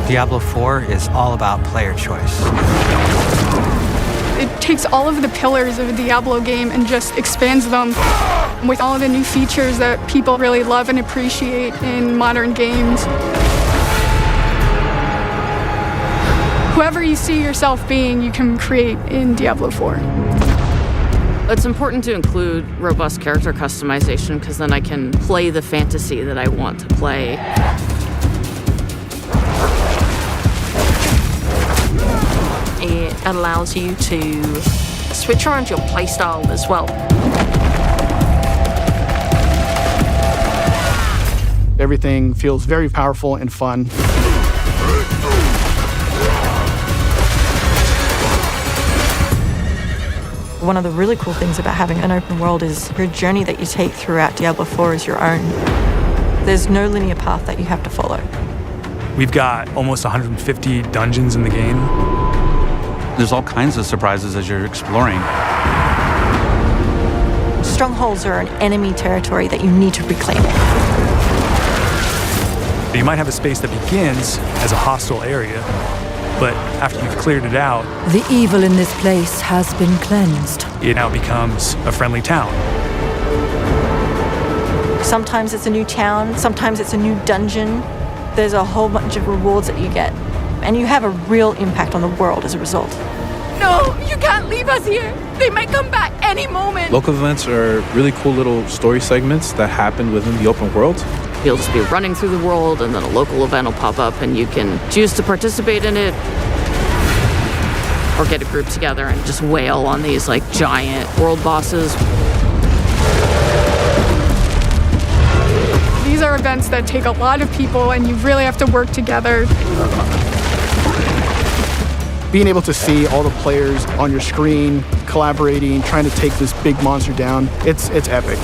Diablo 4 is all about player choice. It takes all of the pillars of a Diablo game and just expands them with all the new features that people really love and appreciate in modern games. Whoever you see yourself being, you can create in Diablo 4. It's important to include robust character customization because then I can play the fantasy that I want to play. It allows you to switch around your playstyle as well. Everything feels very powerful and fun. One of the really cool things about having an open world is your journey that you take throughout Diablo 4 is your own. There's no linear path that you have to follow. We've got almost 150 dungeons in the game. There's all kinds of surprises as you're exploring. Strongholds are an enemy territory that you need to reclaim. You might have a space that begins as a hostile area, but after you've cleared it out, the evil in this place has been cleansed. It now becomes a friendly town. Sometimes it's a new town, sometimes it's a new dungeon. There's a whole bunch of rewards that you get, and you have a real impact on the world as a result. No, you can't leave us here. They might come back any moment. Local events are really cool little story segments that happen within the open world. You'll just be running through the world and then a local event will pop up and you can choose to participate in it or get a group together and just wail on these like giant world bosses. These are events that take a lot of people and you really have to work together. Being able to see all the players on your screen, collaborating, trying to take this big monster down, it's epic.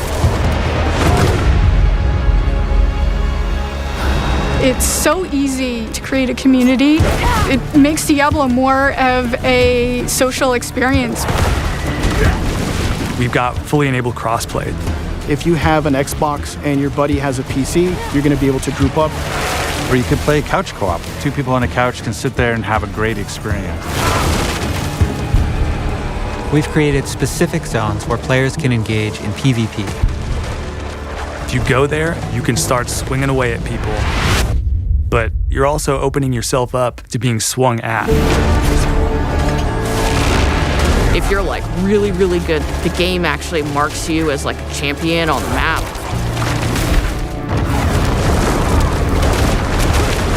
It's so easy to create a community. It makes Diablo more of a social experience. We've got fully enabled crossplay. If you have an Xbox and your buddy has a PC, you're going to be able to group up. Or you could play couch co-op. Two people on a couch can sit there and have a great experience. We've created specific zones where players can engage in PvP. If you go there, you can start swinging away at people. But you're also opening yourself up to being swung at. If you're like really, really good, the game actually marks you as like a champion on the map.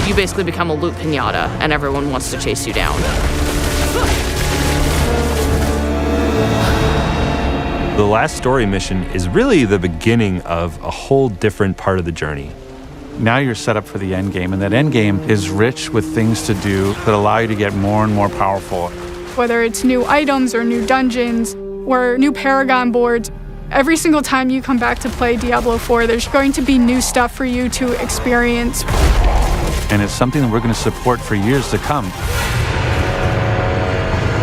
You basically become a loot pinata and everyone wants to chase you down. The last story mission is really the beginning of a whole different part of the journey. Now you're set up for the end game, and that end game is rich with things to do that allow you to get more and more powerful. Whether it's new items or new dungeons or new Paragon boards, every single time you come back to play Diablo 4, there's going to be new stuff for you to experience. And it's something that we're going to support for years to come.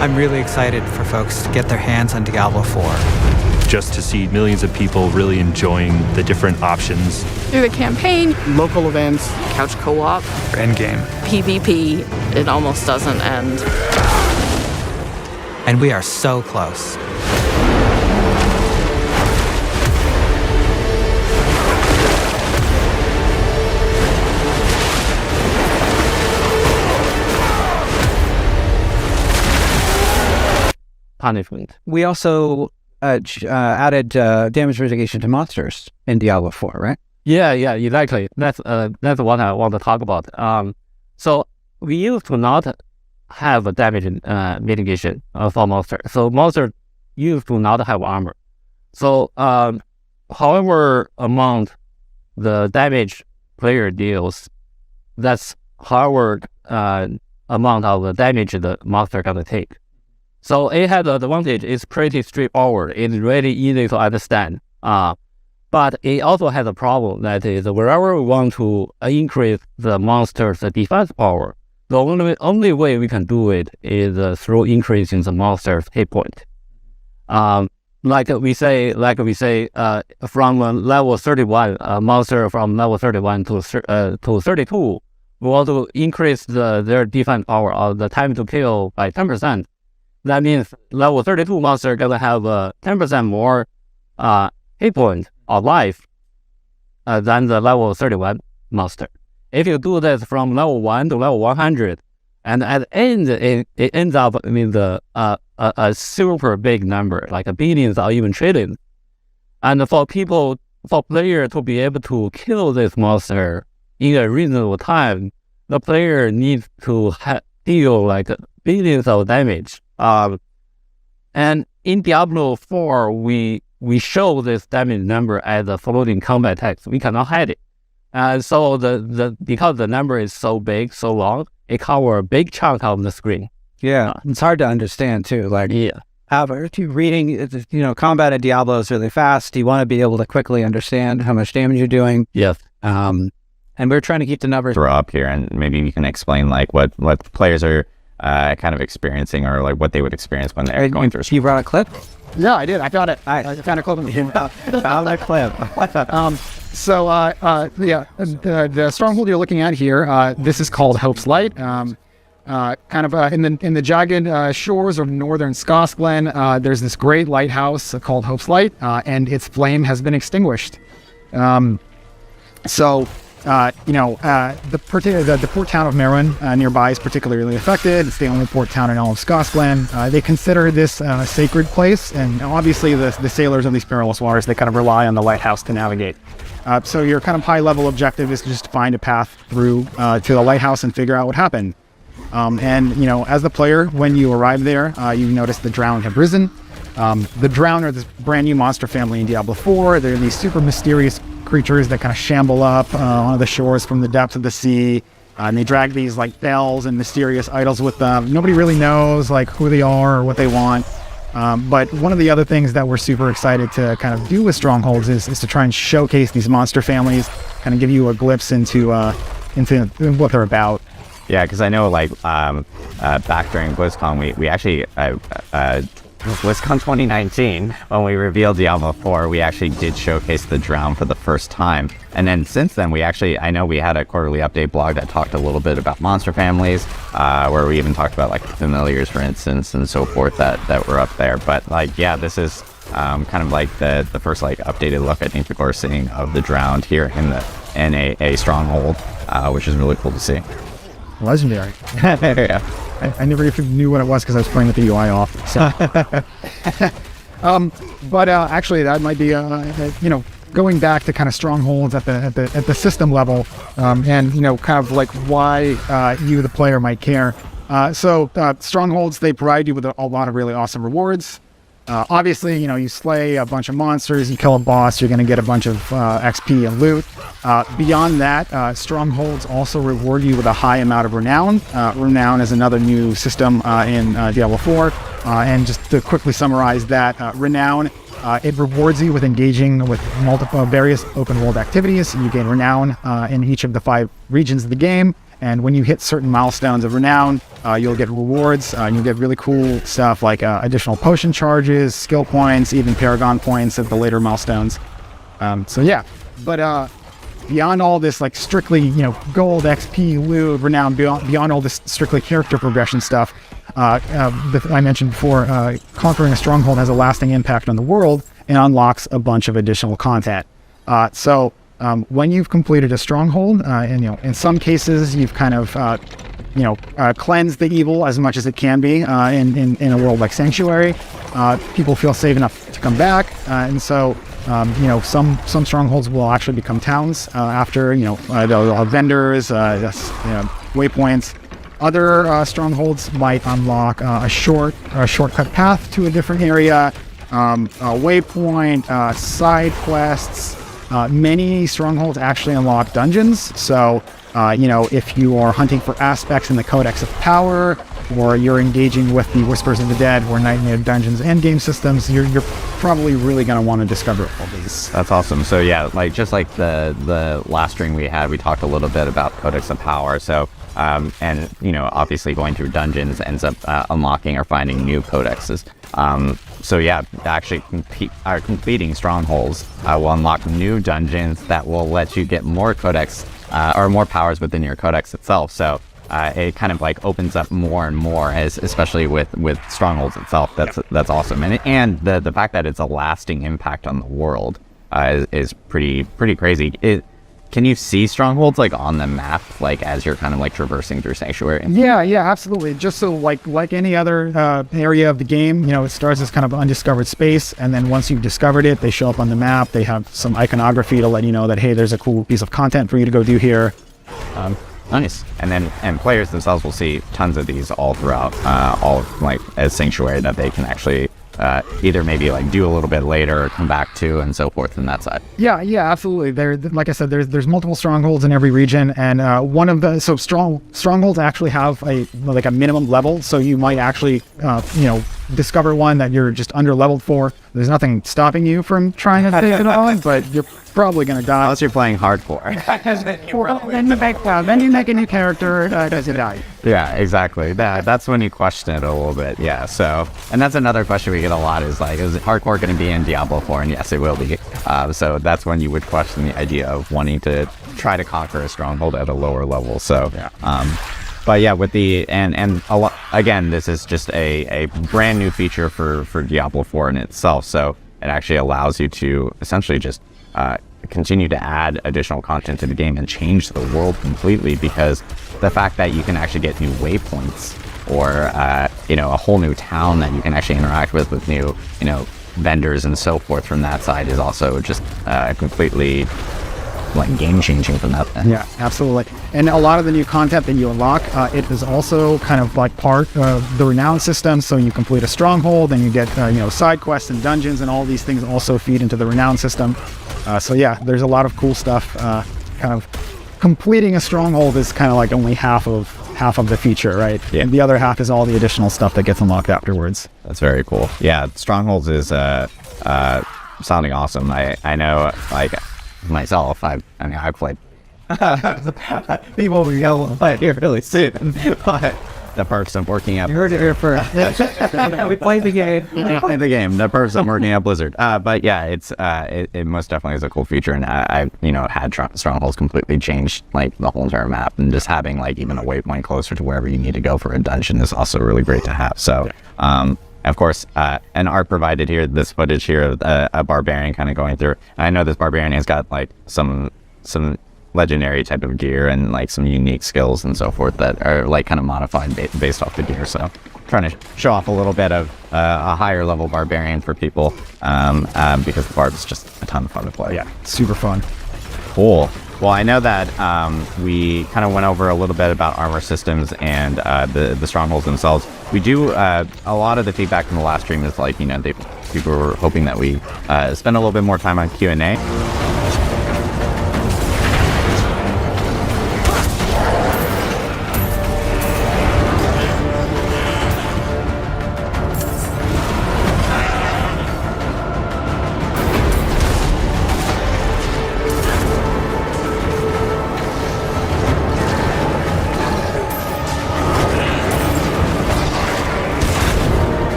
I'm really excited for folks to get their hands on Diablo 4. Just to see millions of people really enjoying the different options. Through the campaign, local events, couch co-op, endgame, PvP, it almost doesn't end. And we are so close. Punishment. We also added damage mitigation to monsters in Diablo 4, right? Yeah, exactly. That's what I want to talk about. So we used to not have a damage mitigation for monsters. So monsters used to not have armor. So however amount the damage player deals, that's however amount of the damage the monster gonna take. So it has the advantage. It's pretty straightforward. It's really easy to understand. But it also has a problem that is wherever we want to increase the monster's defense power, the only way we can do it is through increasing the monster's hit point. Like we say, from level 31, a monster from level 31 to 32 we want to increase their defense power or the time to kill by 10%. That means level 32 monster gonna have 10% more hit point or life than the level 31 monster. If you do this from level 1 to level 100, and at the end, it ends up with a super big number, like a billions or even trillions. And for player to be able to kill this monster in a reasonable time, the player needs to deal like billions of damage. And in Diablo 4, we show this damage number as a floating combat text. We cannot hide it. And so because the number is so big, so long, it covers a big chunk of the screen. Yeah, it's hard to understand too. Like, however, if you're reading, combat in Diablo is really fast. You want to be able to quickly understand how much damage you're doing. Yes. And we're trying to keep the numbers. Throw up here, and maybe you can explain like what players are kind of experiencing, or like what they would experience when they're going through. You brought a clip? Yeah, I did. I found it. I found a clip. Found that clip. The stronghold you're looking at here, this is called Hope's Light. Kind of in the jagged shores of northern Scotland, there's this great lighthouse called Hope's Light, and its flame has been extinguished. The port town of Merwin nearby is particularly affected. It's the only port town in all of Scotland. They consider this a sacred place, and obviously the sailors of these perilous waters, they kind of rely on the lighthouse to navigate. So your kind of high-level objective is to just find a path through to the lighthouse and figure out what happened. As the player, when you arrive there, you notice the Drowned have risen. The Drowned are this brand new monster family in Diablo 4. They're these super mysterious creatures that kind of shamble up onto the shores from the depths of the sea. And they drag these like bells and mysterious idols with them. Nobody really knows like who they are or what they want. But one of the other things that we're super excited to kind of do with Strongholds is to try and showcase these monster families, kind of give you a glimpse into what they're about. Yeah, because I know like back during BlizzCon, we actually BlizzCon 2019, when we revealed Diablo 4, we actually did showcase the Drown for the first time. And then since then, I know we had a quarterly update blog that talked a little bit about monster families, where we even talked about like familiars, for instance, and so forth that were up there. But like, yeah, this is kind of like the first like updated look I think people are seeing of the Drowned here in a stronghold, which is really cool to see. Legendary. Yeah. I never even knew what it was because I was playing with the UI off. So. But actually, that might be going back to kind of strongholds at the system level, and kind of like why you, the player, might care. So strongholds, they provide you with a lot of really awesome rewards. Obviously, you slay a bunch of monsters, you kill a boss, you're going to get a bunch of XP and loot. Beyond that, strongholds also reward you with a high amount of renown. Renown is another new system in Diablo 4. And just to quickly summarize that, renown, it rewards you with engaging with multiple various open world activities. You gain renown in each of the 5 regions of the game. And when you hit certain milestones of renown, you'll get rewards. You'll get really cool stuff like additional potion charges, skill points, even Paragon points at the later milestones. But beyond all this, like strictly, gold, XP, loot, renown, beyond all this strictly character progression stuff, I mentioned before, conquering a stronghold has a lasting impact on the world and unlocks a bunch of additional content. When you've completed a stronghold, and in some cases you've kind of cleansed the evil as much as it can be in a world like Sanctuary, people feel safe enough to come back, and so some strongholds will actually become towns after they'll have vendors, waypoints. Other strongholds might unlock a shortcut path to a different area, a waypoint, side quests. Many strongholds actually unlock dungeons, so if you are hunting for aspects in the Codex of Power, or you're engaging with the Whispers of the Dead or Night Dungeons endgame systems, you're probably really going to want to discover all these. That's awesome. So yeah, like just like the last string we had, we talked a little bit about Codex of Power. So obviously going through dungeons ends up unlocking or finding new codexes. So yeah, actually completing strongholds will unlock new dungeons that will let you get more codex or more powers within your codex itself. So it kind of like opens up more and more, especially with strongholds itself. That's awesome, and the fact that it's a lasting impact on the world is pretty crazy. Can you see strongholds like on the map, like as you're kind of like traversing through Sanctuary? Yeah, absolutely. Just so like any other area of the game, it starts as kind of undiscovered space, and then once you've discovered it, they show up on the map. They have some iconography to let you know that, hey, there's a cool piece of content for you to go do here. Nice. And players themselves will see tons of these all throughout, all like as Sanctuary that they can actually either maybe like do a little bit later or come back to and so forth from that side. Yeah, absolutely. Like I said, there's multiple strongholds in every region, and strongholds actually have a minimum level, so you might actually discover one that you're just under leveled for. There's nothing stopping you from trying to take it on, but you're probably gonna die unless you're playing hardcore. Then you make a new character as you die. Yeah, exactly. That's when you question it a little bit. Yeah. So, and that's another question we get a lot is like, is hardcore going to be in Diablo 4? And yes, it will be. So that's when you would question the idea of wanting to try to conquer a stronghold at a lower level. So, but yeah, with the and a lot, again, this is just a brand new feature for Diablo 4 in itself. So it actually allows you to essentially just continue to add additional content to the game and change the world completely, because the fact that you can actually get new waypoints or a whole new town that you can actually interact with new vendors and so forth from that side is also just completely like game changing from that end. Yeah, absolutely. And a lot of the new content that you unlock, it is also kind of like part of the renown system. So you complete a stronghold and you get side quests and dungeons, and all these things also feed into the renown system. So yeah, there's a lot of cool stuff. Kind of completing a stronghold is kind of like only half of the feature, right? Yeah. And the other half is all the additional stuff that gets unlocked afterwards. That's very cool. Yeah, strongholds is sounding awesome. I know, like myself, I played people will yell here really soon, but the perks of working at... You heard it here first. We played the game. The perks of working at Blizzard. But yeah, it most definitely is a cool feature, and I had strongholds completely changed like the whole entire map, and just having like even a waypoint closer to wherever you need to go for a dungeon is also really great to have. So of course, and art provided here, this footage here of a barbarian kind of going through. I know this barbarian has got like some legendary type of gear and like some unique skills and so forth that are like kind of modified based off the gear. So trying to show off a little bit of a higher level barbarian for people because the barb is just a ton of fun to play. Yeah, super fun. Cool. Well, I know that we kind of went over a little bit about armor systems and the strongholds themselves. We do a lot of the feedback from the last stream is like, people were hoping that we spend a little bit more time on Q&A.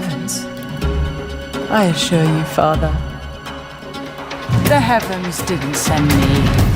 heavens. I assure you, Father, the heavens didn't send me.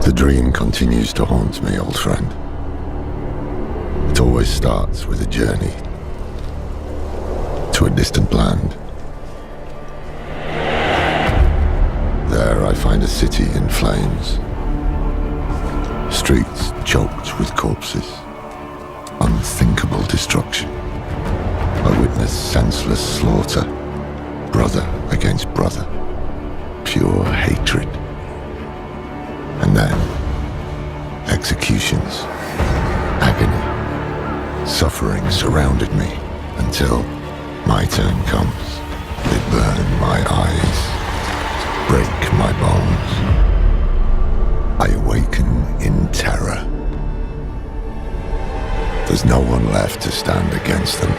The dream continues to haunt me, old friend. It always starts with a journey to a distant land. There I find a city in flames, streets choked with corpses, unthinkable destruction. I witness senseless slaughter, brother against brother, pure hatred. And then, executions, agony, suffering surrounded me until my turn comes. They burn my eyes, break my bones. I awaken in terror. There's no one left to stand against them.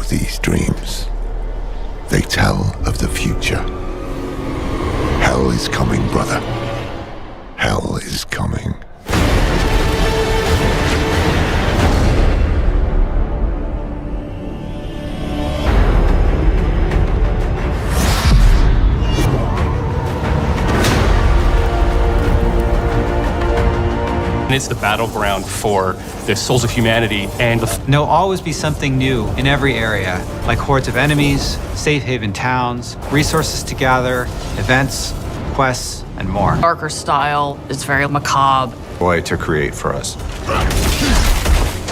These dreams, they tell of the future. Hell is coming, brother. Hell is coming. It's the battleground for the souls of humanity, and there'll always be something new in every area, like hordes of enemies, safe haven towns, resources to gather, events, quests, and more. Darker style, it's very macabre. Way to create for us.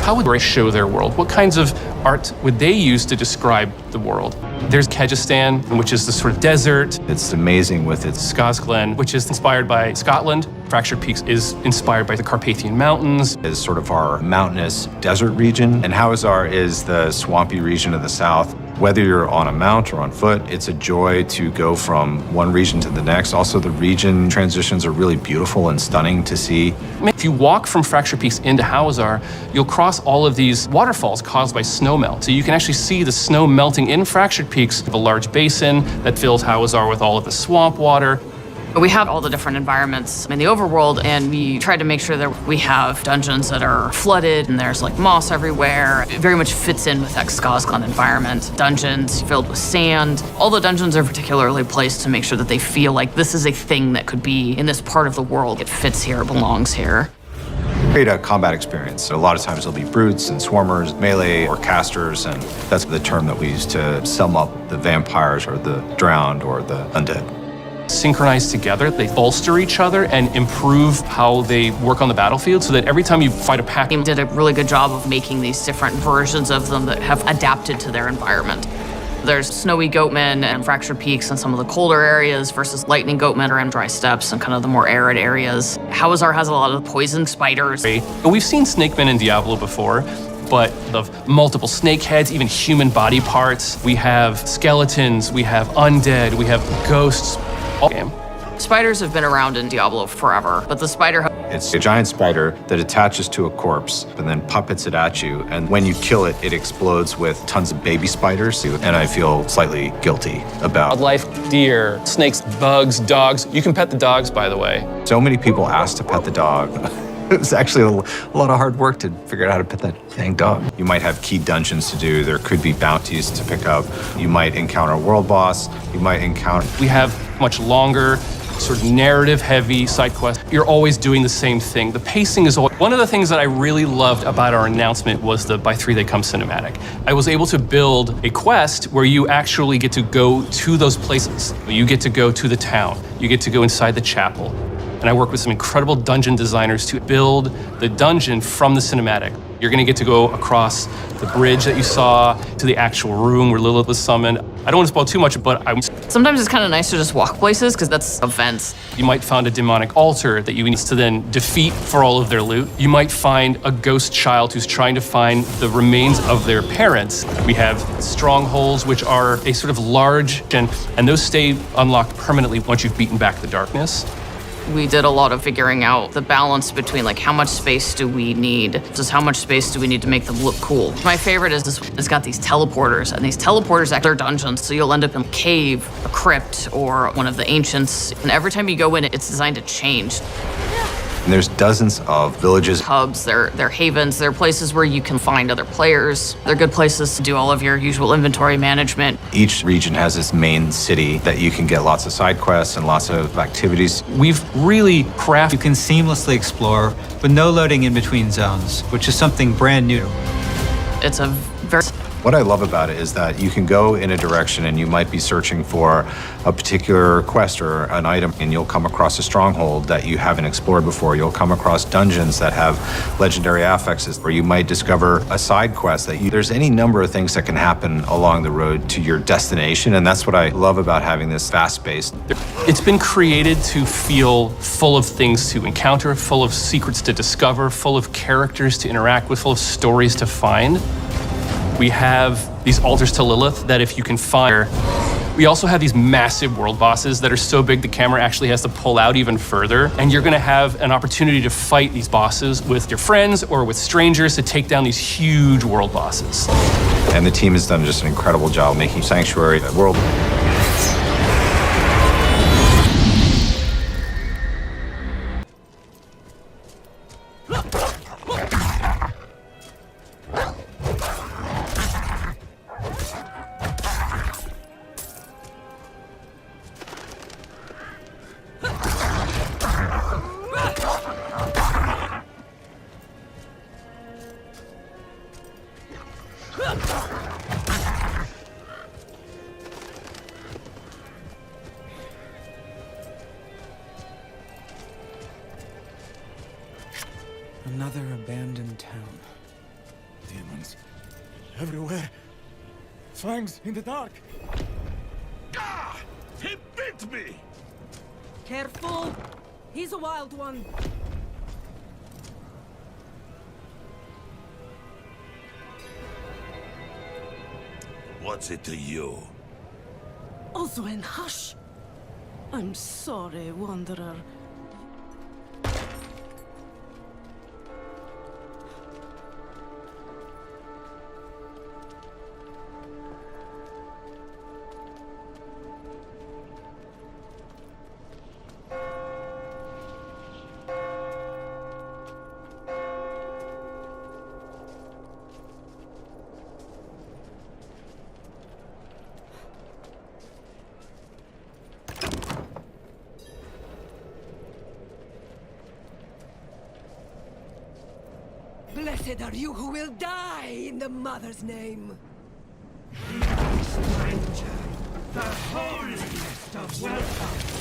How would they show their world? What kinds of art would they use to describe the world? There's Kyrgyzstan, which is the sort of desert. It's amazing with its Skazglen, which is inspired by Scotland. Fractured Peaks is inspired by the Carpathian Mountains. Is sort of our mountainous desert region, and Hawazar is the swampy region of the south. Whether you're on a mount or on foot, it's a joy to go from one region to the next. Also, the region transitions are really beautiful and stunning to see. If you walk from Fractured Peaks into Hawazar, you'll cross all of these waterfalls caused by snowmelt. So you can actually see the snow melting in Fractured Peaks, a large basin that fills Hawazar with all of the swamp water. We have all the different environments in the overworld, and we try to make sure that we have dungeons that are flooded and there's like moss everywhere. It very much fits in with that Skazgan environment. Dungeons filled with sand. All the dungeons are particularly placed to make sure that they feel like this is a thing that could be in this part of the world. It fits here, it belongs here. Create a combat experience. A lot of times there'll be brutes and swarmers, melee or casters, and that's the term that we use to sum up the vampires or the drowned or the undead. Synchronize together, they bolster each other and improve how they work on the battlefield so that every time you fight a pack. They did a really good job of making these different versions of them that have adapted to their environment. There's snowy goatmen and fractured peaks in some of the colder areas versus lightning goatmen are in dry steppes and kind of the more arid areas. Hawazar has a lot of poison spiders. We've seen snake men in Diablo before, but of multiple snake heads, even human body parts. We have skeletons, we have undead, we have ghosts. All game. Spiders have been around in Diablo forever, but the spider... It's a giant spider that attaches to a corpse and then puppets it at you. And when you kill it, it explodes with tons of baby spiders. And I feel slightly guilty about Wildlife, deer, snakes, bugs, dogs. You can pet the dogs, by the way. So many people ask to pet the dog. It was actually a lot of hard work to figure out how to pet that dang dog. You might have key dungeons to do. There could be bounties to pick up. You might encounter a world boss. You might encounter... We have much longer, sort of narrative-heavy side quests. You're always doing the same thing. The pacing is always... One of the things that I really loved about our announcement was the by 3 they come cinematic. I was able to build a quest where you actually get to go to those places. You get to go to the town. You get to go inside the chapel. And I work with some incredible dungeon designers to build the dungeon from the cinematic. You're gonna get to go across the bridge that you saw to the actual room where Lilith was summoned. I don't want to spoil too much, but Sometimes it's kind of nice to just walk places because that's events. You might find a demonic altar that you need to then defeat for all of their loot. You might find a ghost child who's trying to find the remains of their parents. We have strongholds, which are a sort of large, and those stay unlocked permanently once you've beaten back the darkness. We did a lot of figuring out the balance between like how much space do we need, just how much space do we need to make them look cool. My favorite is this, it's got these teleporters, and these teleporters act are dungeons, so you'll end up in a cave, a crypt, or one of the ancients, and every time you go in, it's designed to change. And there's dozens of villages. Hubs, they're havens, they're places where you can find other players. They're good places to do all of your usual inventory management. Each region has its main city that you can get lots of side quests and lots of activities. We've really crafted... You can seamlessly explore with no loading in between zones, which is something brand new. It's a very... What I love about it is that you can go in a direction and you might be searching for a particular quest or an item, and you'll come across a stronghold that you haven't explored before. You'll come across dungeons that have legendary affixes, or you might discover a side quest that there's any number of things that can happen along the road to your destination, and that's what I love about having this fast-paced. It's been created to feel full of things to encounter, full of secrets to discover, full of characters to interact with, full of stories to find. We have these altars to Lilith that if you can find. We also have these massive world bosses that are so big the camera actually has to pull out even further. And you're gonna have an opportunity to fight these bosses with your friends or with strangers to take down these huge world bosses. And the team has done just an incredible job making Sanctuary a world. Another abandoned town. Demons everywhere. Fangs in the dark. Ah! He bit me! Careful! He's a wild one. What's it to you? Oswin, hush! I'm sorry, Wanderer. Blessed are you who will die in the Mother's name. Stranger, the holiest of welcome.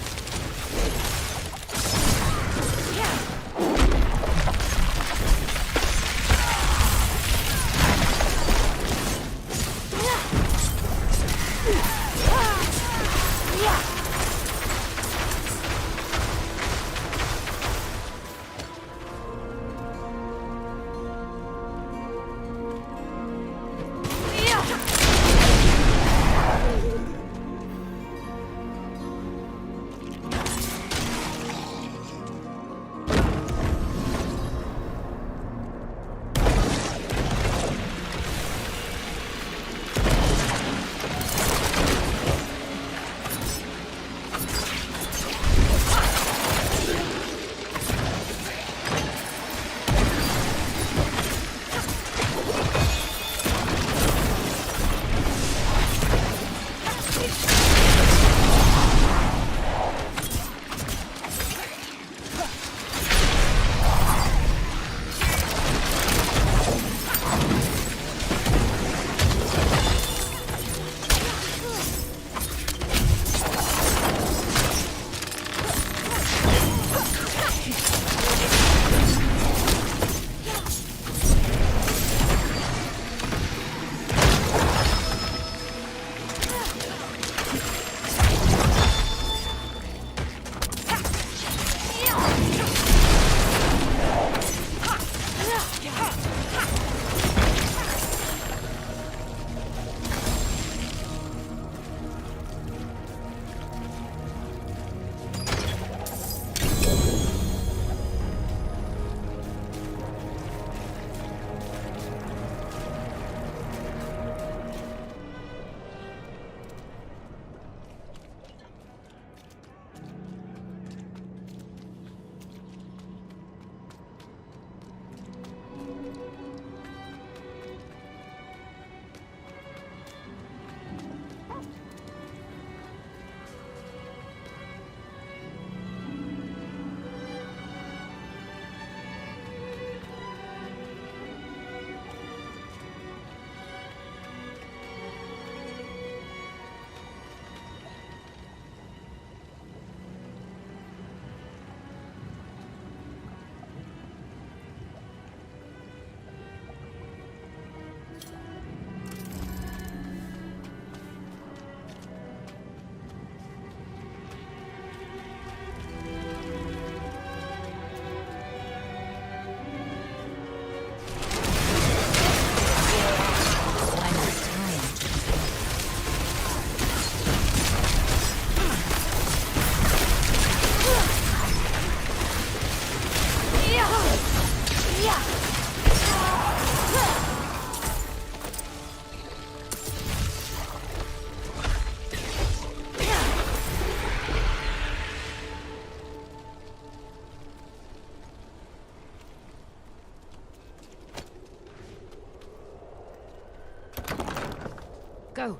Go.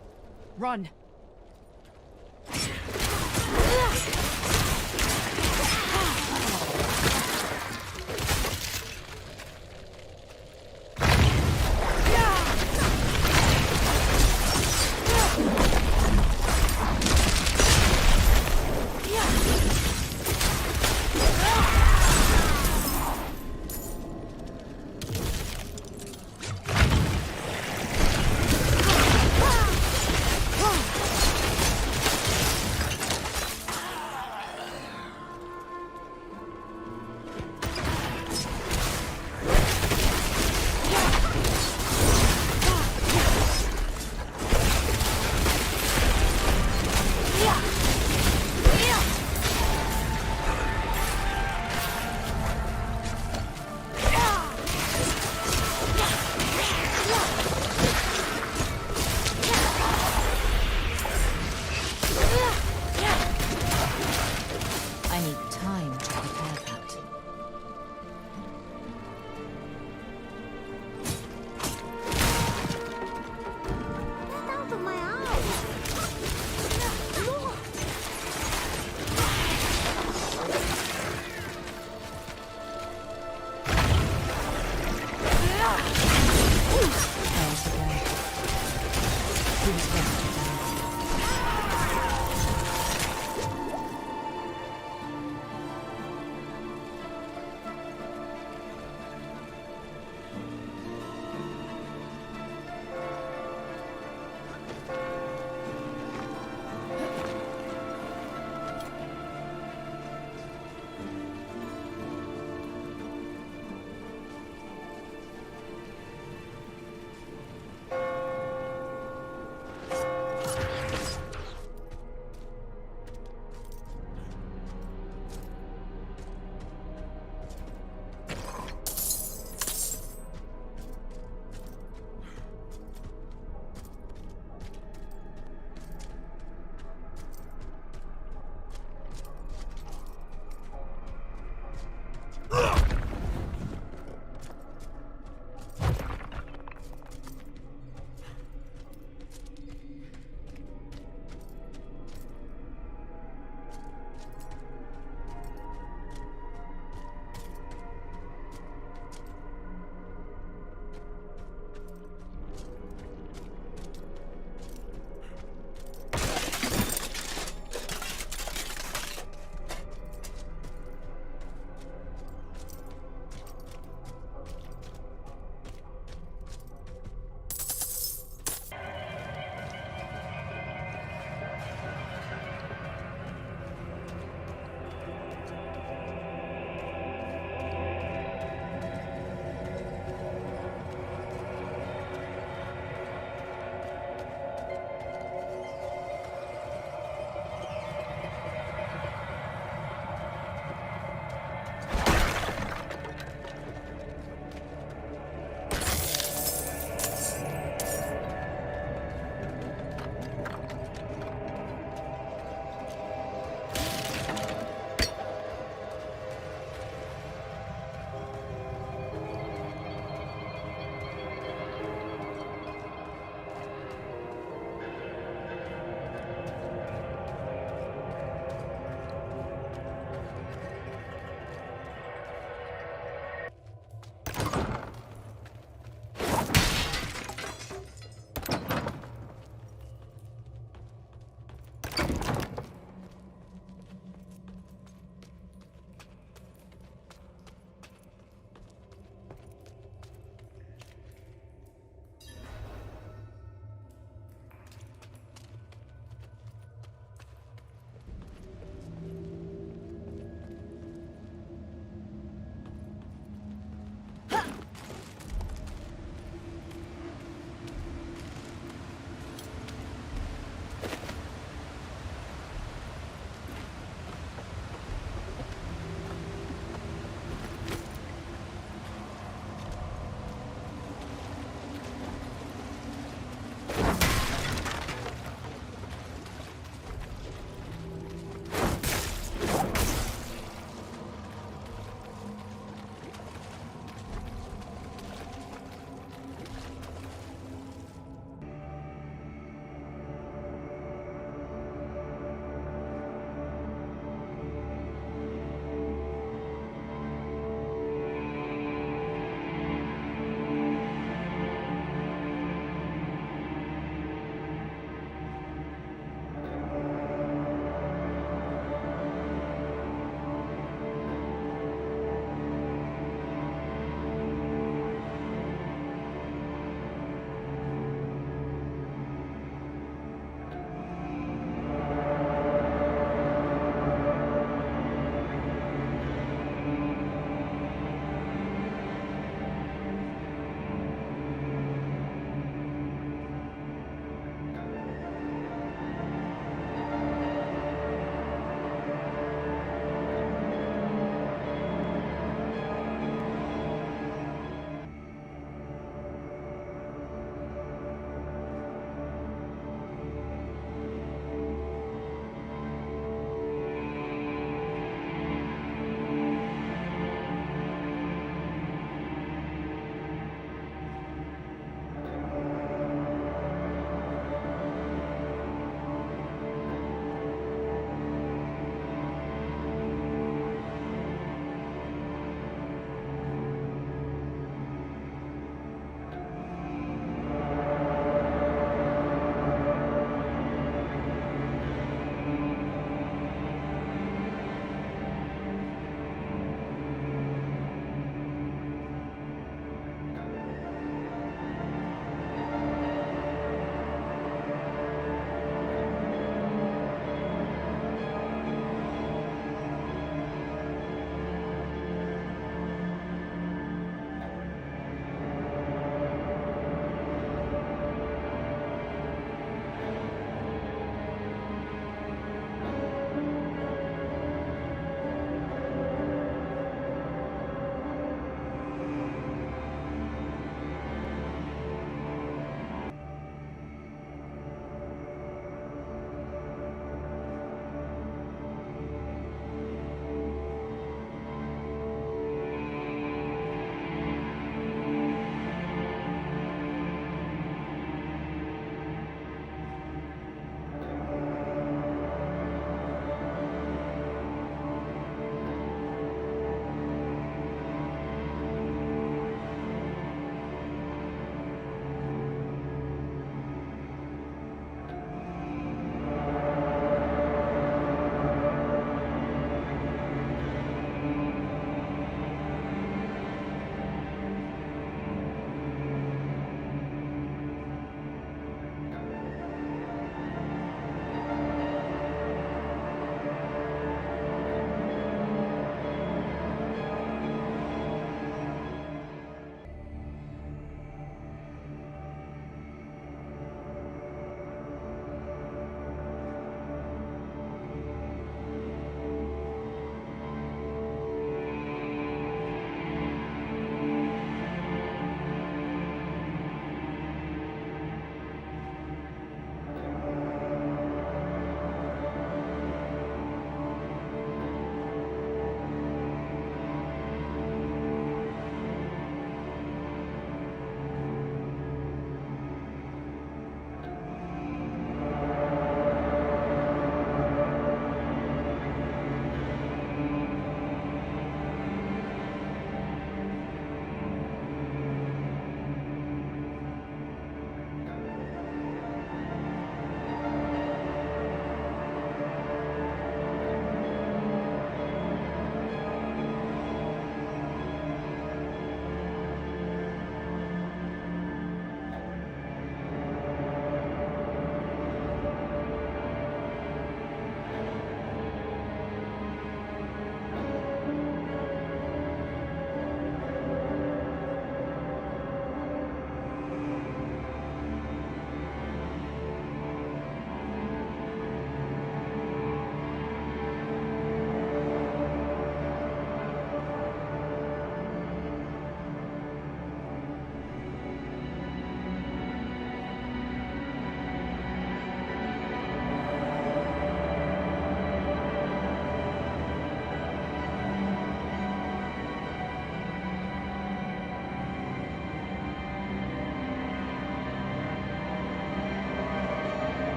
Run. Whoa!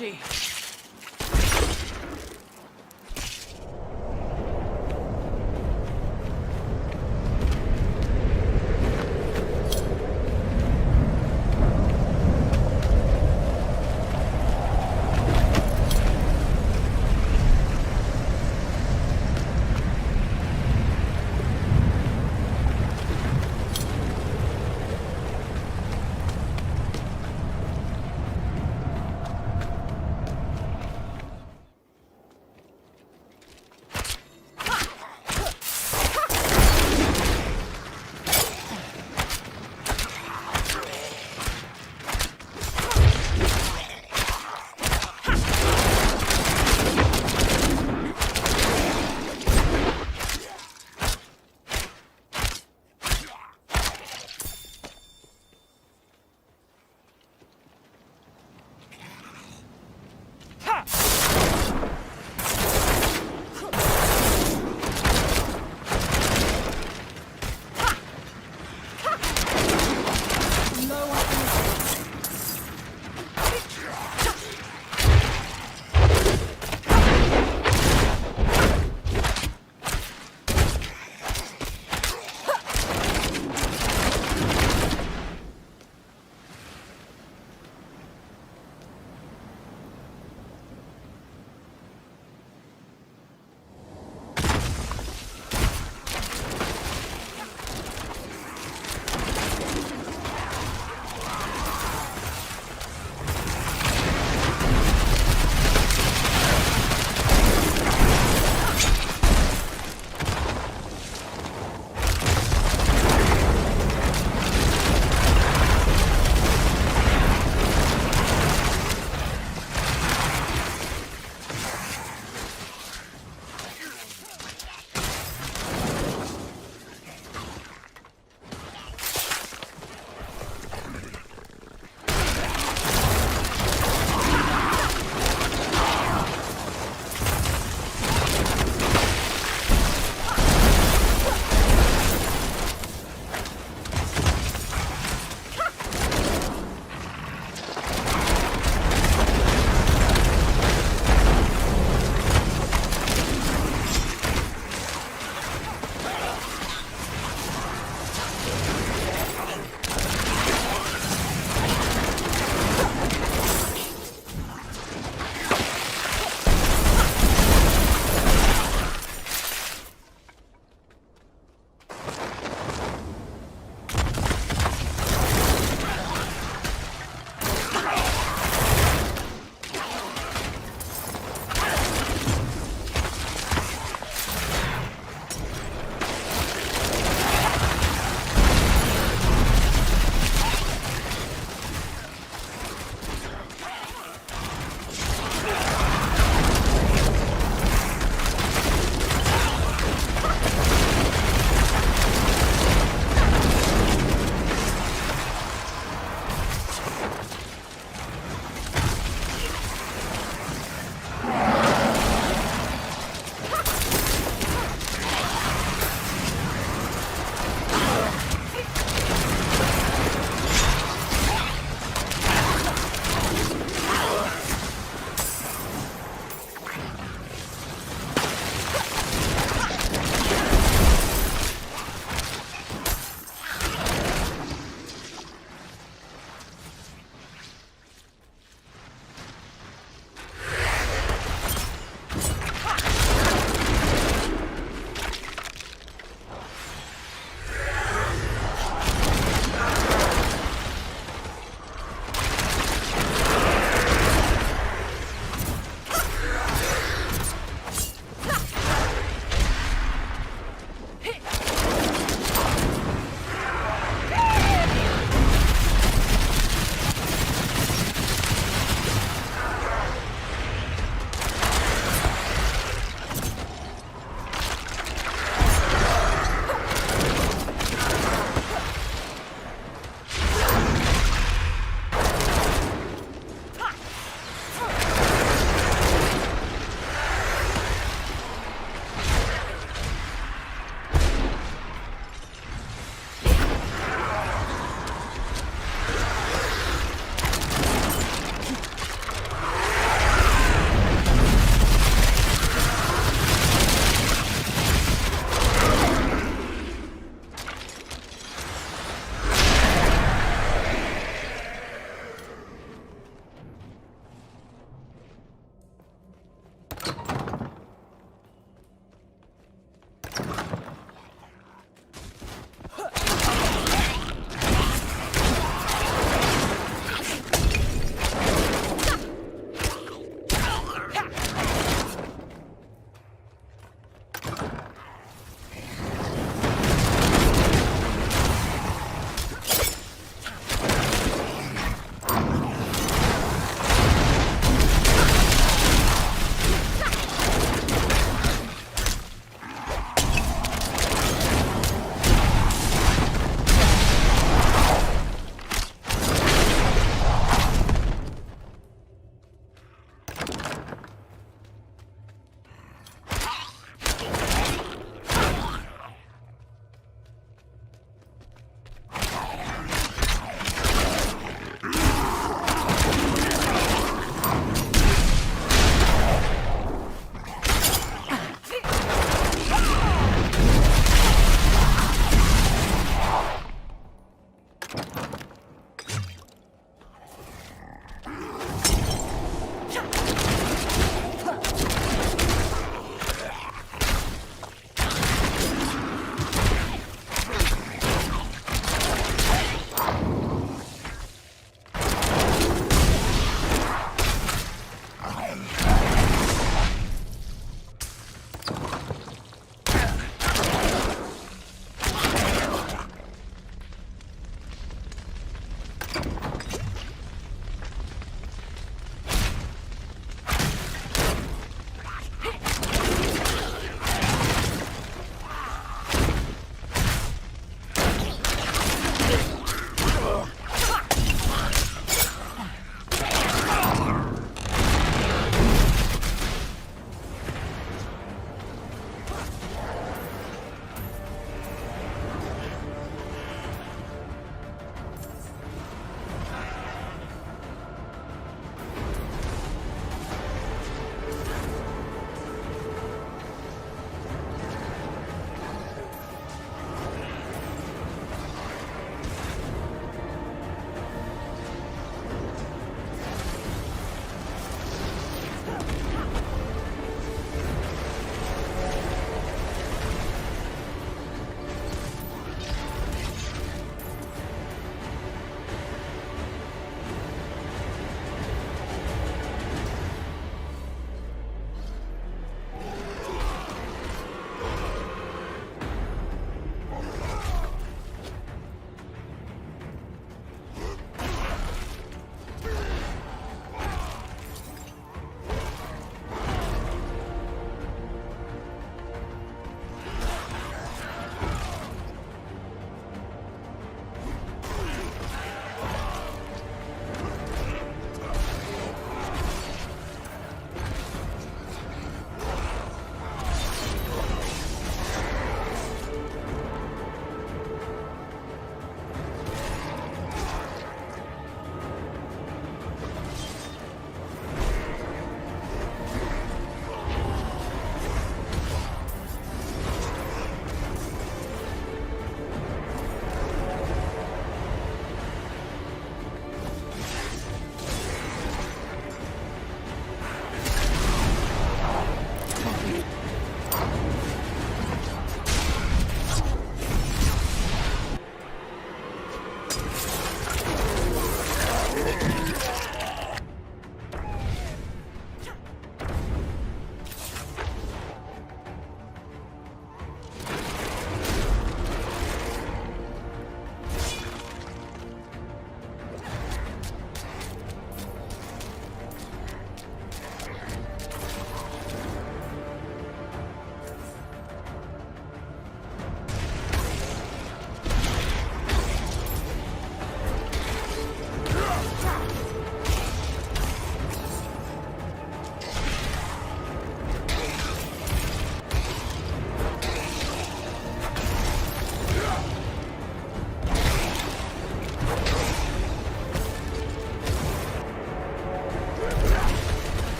energy.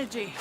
energy.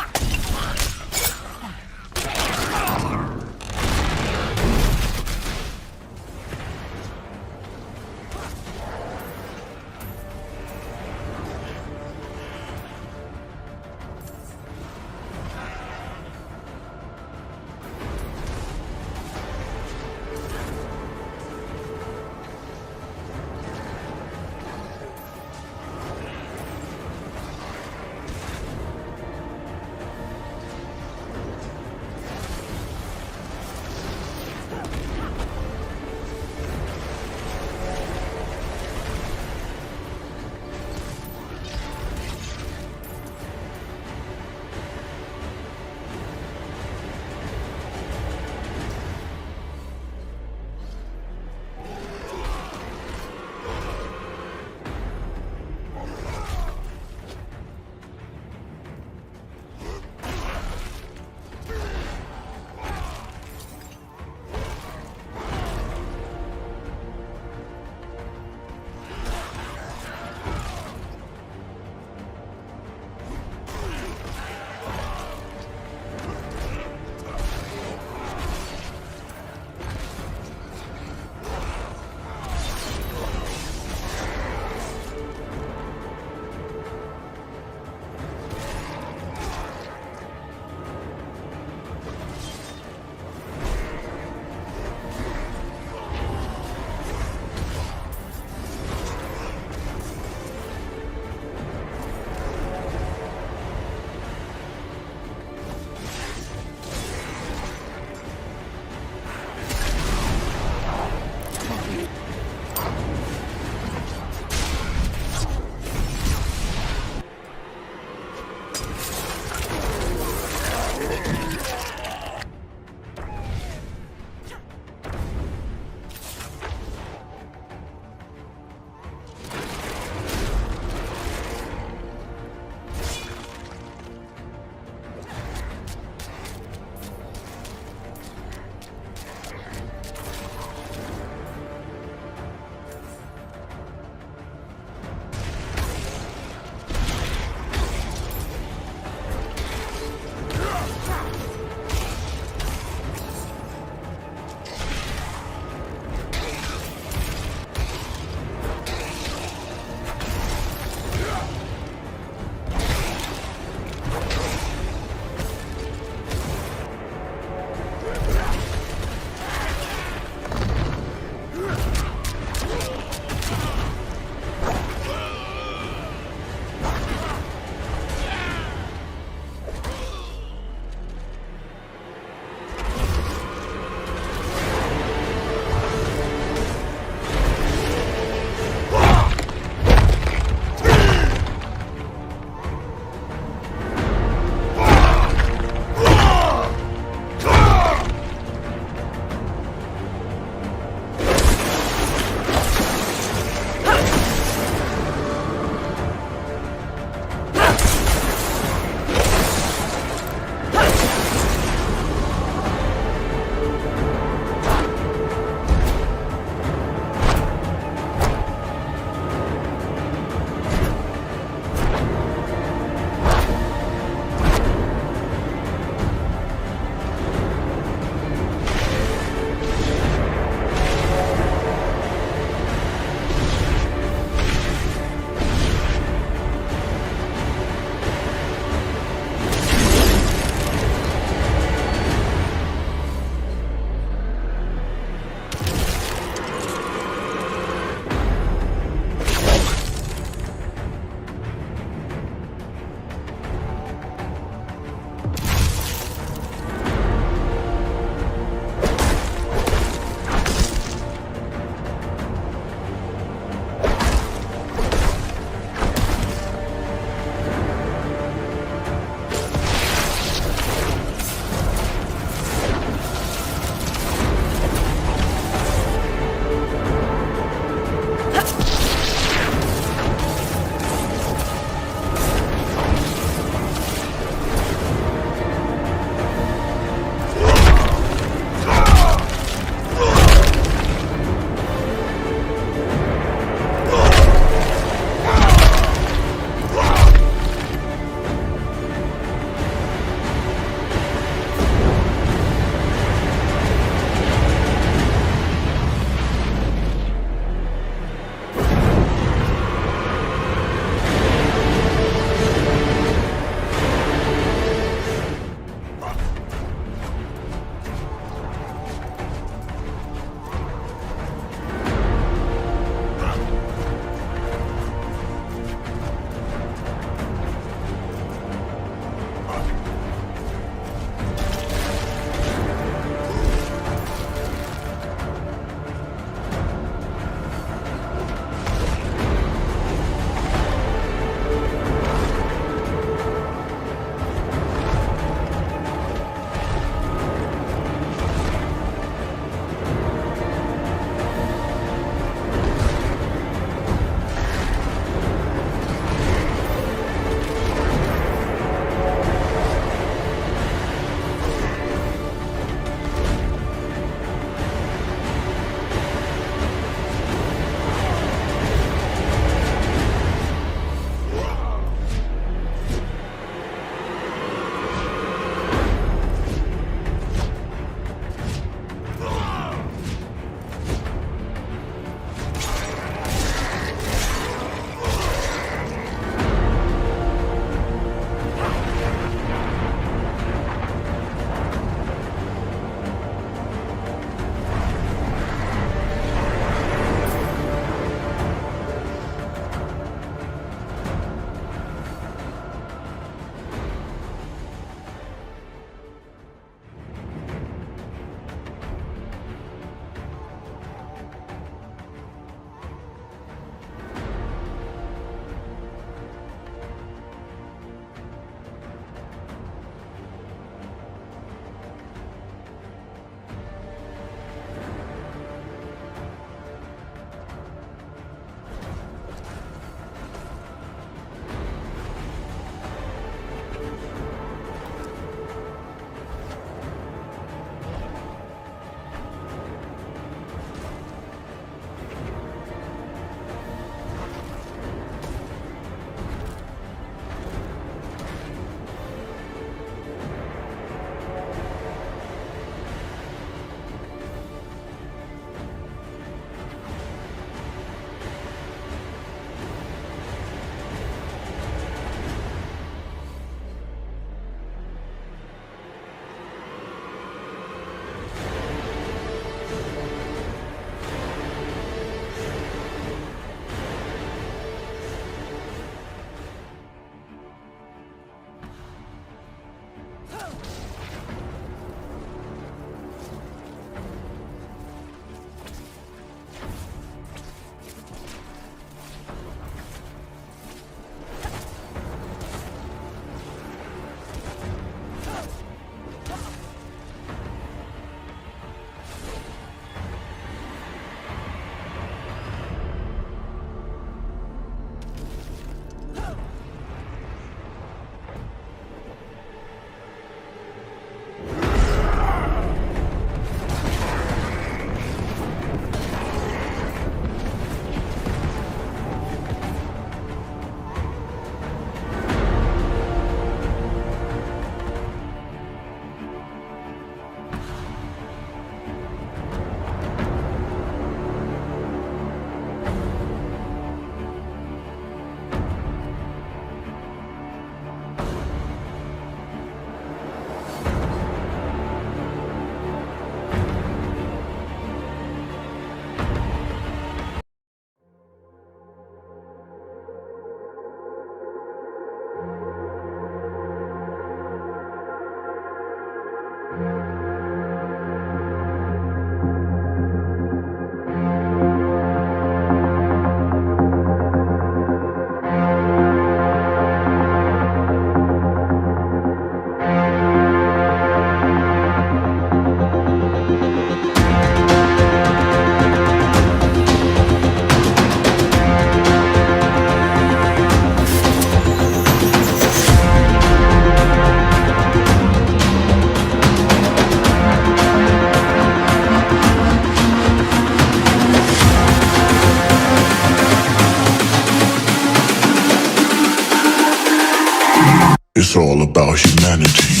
It's all about humanity.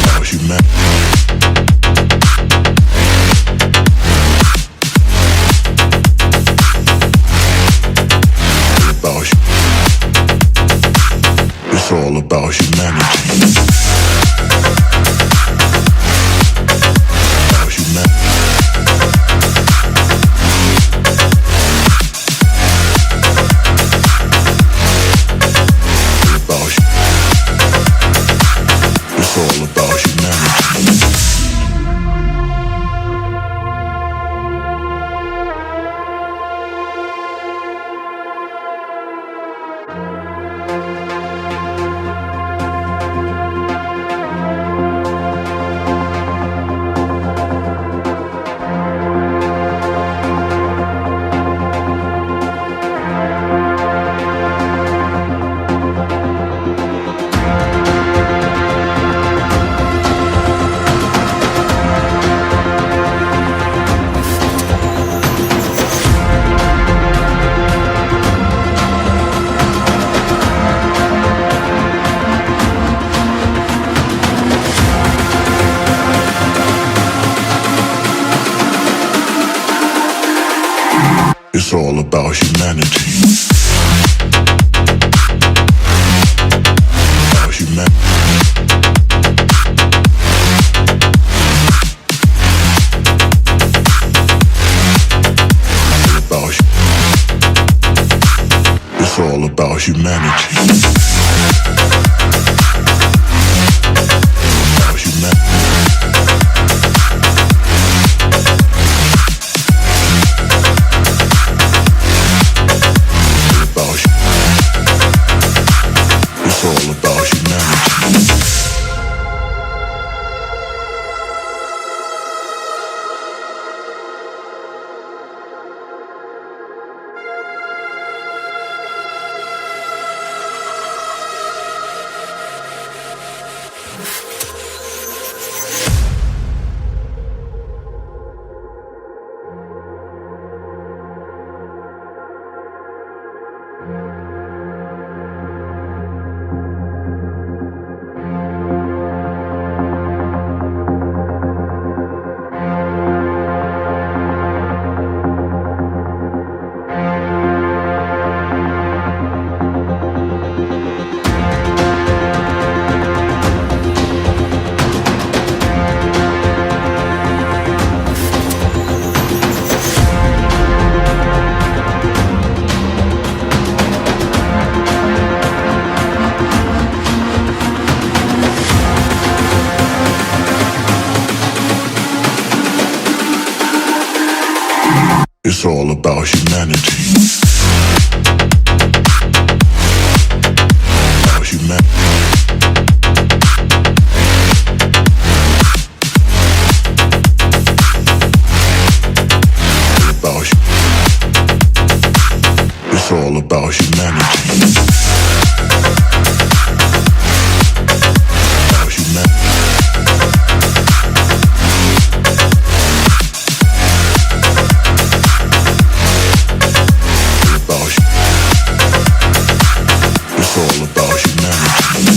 About humanity. It's all about humanity. About humanity. It's all about humanity. It's all about humanity. About humanity. It's all about humanity. About humanity. It's all about humanity. It's all about humanity. About humanity. It's all about humanity. About humanity. It's all about humanity.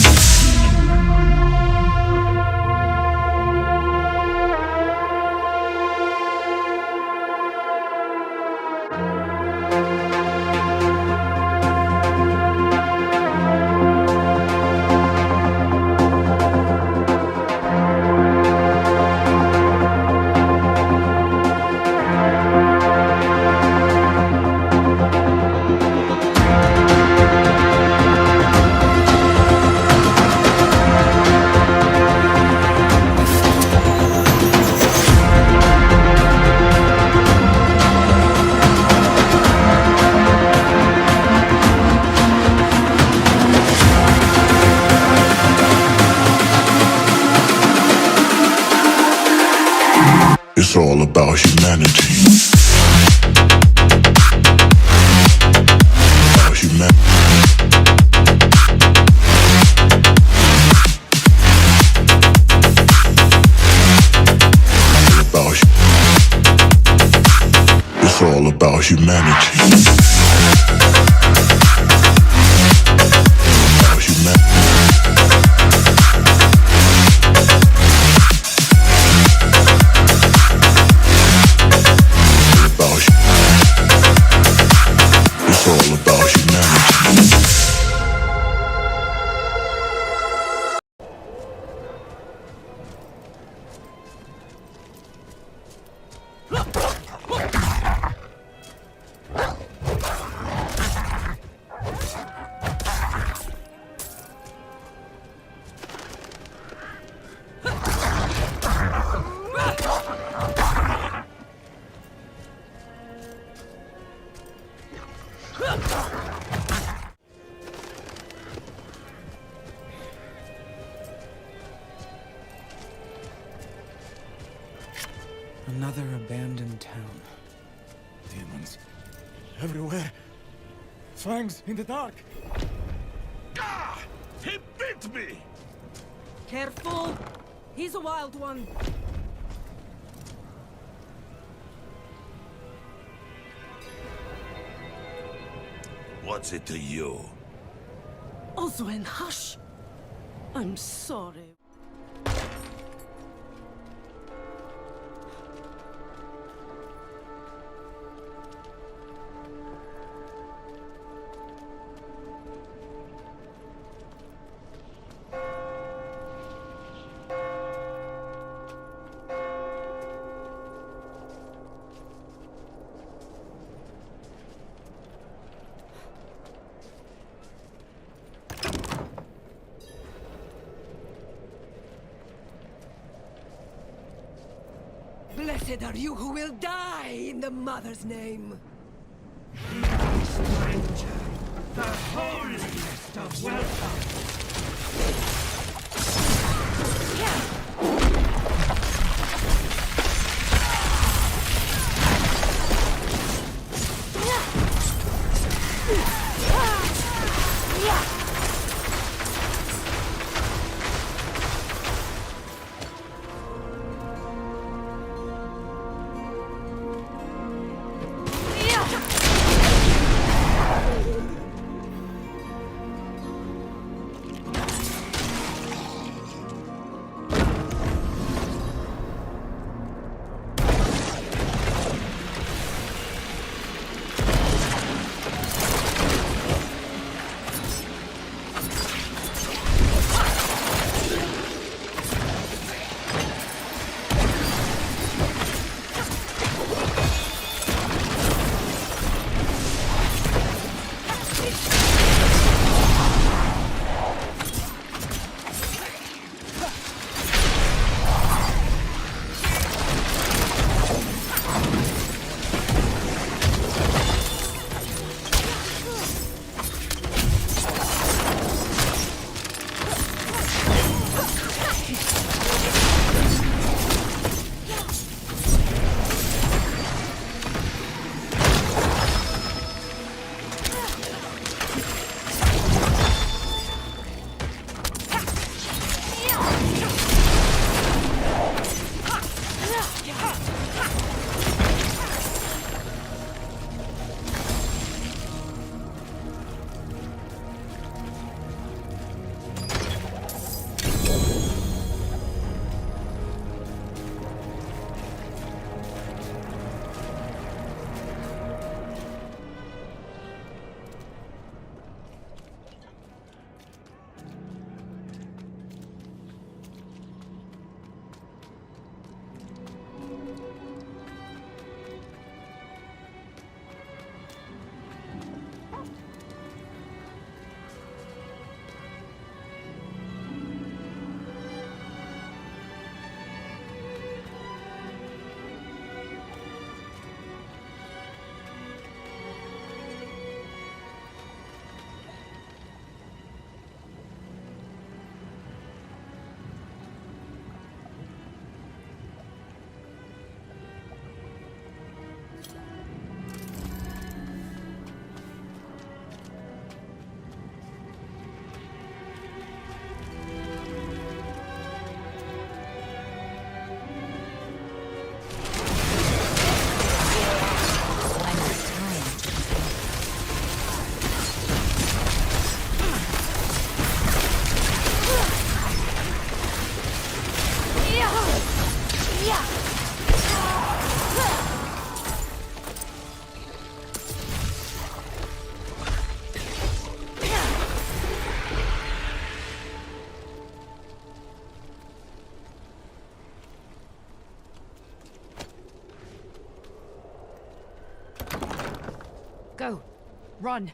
It's all about humanity. About humanity. It's all about humanity. It's all about humanity. Another abandoned town. Demons. Everywhere. Fangs in the dark. Ah! He bit me! Careful! He's a wild one. What's it to you? Oswin, hush! I'm sorry. Blessed are you who will die in the Mother's name. Stranger, the holiest of welcome. Go. Run.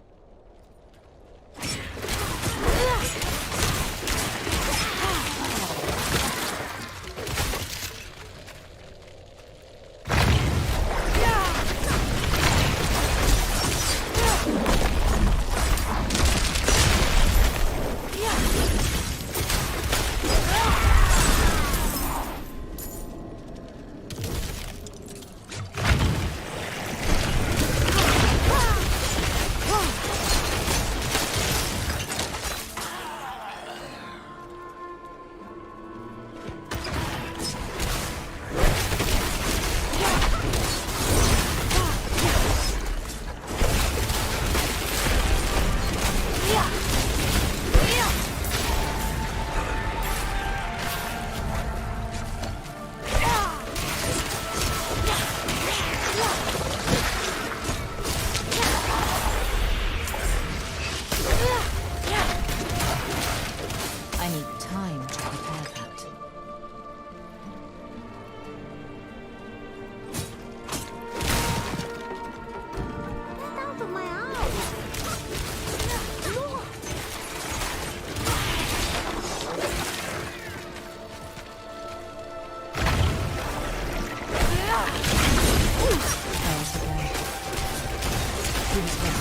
I need time to prepare that. Get out of my house! There's the guy. He was